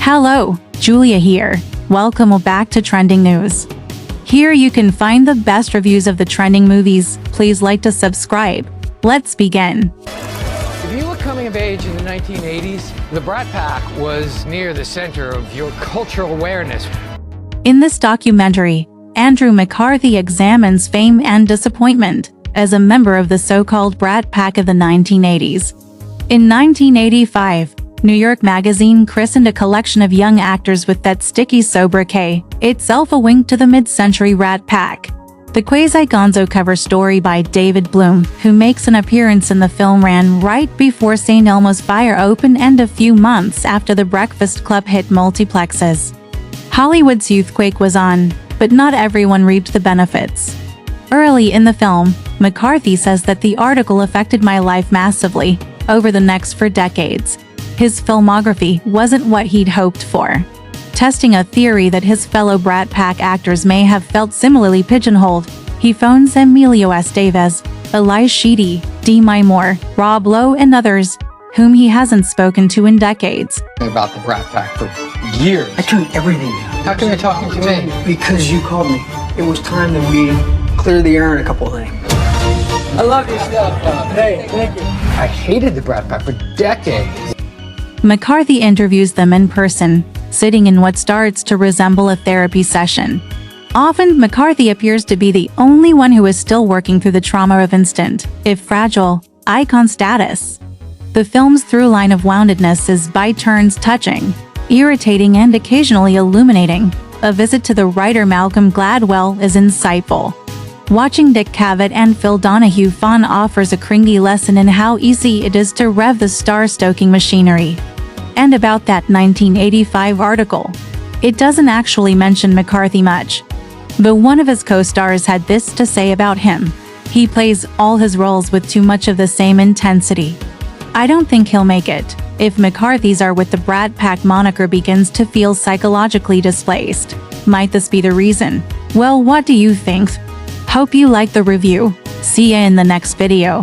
Hello, Julia here. Welcome back to Trending News. Here you can find the best reviews of the trending movies. Please like to subscribe. Let's begin. If you were coming of age in the 1980s, the Brat Pack was near the center of your cultural awareness. In this documentary, Andrew McCarthy examines fame and disappointment as a member of the so-called Brat Pack of the 1980s. In 1985, New York Magazine christened a collection of young actors with that sticky sobriquet, itself a wink to the mid-century Rat Pack. The quasi-gonzo cover story by David Bloom, who makes an appearance in the film, ran right before St. Elmo's Fire opened and a few months after The Breakfast Club hit multiplexes. Hollywood's youthquake was on, but not everyone reaped the benefits. Early in the film, McCarthy says that the article affected my life massively, over the next 4 decades. His filmography wasn't what he'd hoped for. Testing a theory that his fellow Brat Pack actors may have felt similarly pigeonholed, he phones Emilio Estevez, Eli Sheedy, Demi Moore, Rob Lowe and others, whom he hasn't spoken to in decades. About the Brat Pack for years. I turned everything down. How come you're talking to me? Because you called me. It was time that we clear the air on a couple of things. I love your stuff. Hey, thank you. I hated the Brat Pack for decades. McCarthy interviews them in person, sitting in what starts to resemble a therapy session. Often, McCarthy appears to be the only one who is still working through the trauma of instant, if fragile, icon status. The film's through line of woundedness is by turns touching, irritating and occasionally illuminating. A visit to the writer Malcolm Gladwell is insightful. Watching Dick Cavett and Phil Donahue fawn offers a cringy lesson in how easy it is to rev the star-stoking machinery. And about that 1985 article, it doesn't actually mention McCarthy much. But one of his co-stars had this to say about him: he plays all his roles with too much of the same intensity. I don't think he'll make it. If McCarthy's are with the Brat Pack moniker begins to feel psychologically displaced. Might this be the reason? Well, what do you think? Hope you liked the review. See ya in the next video.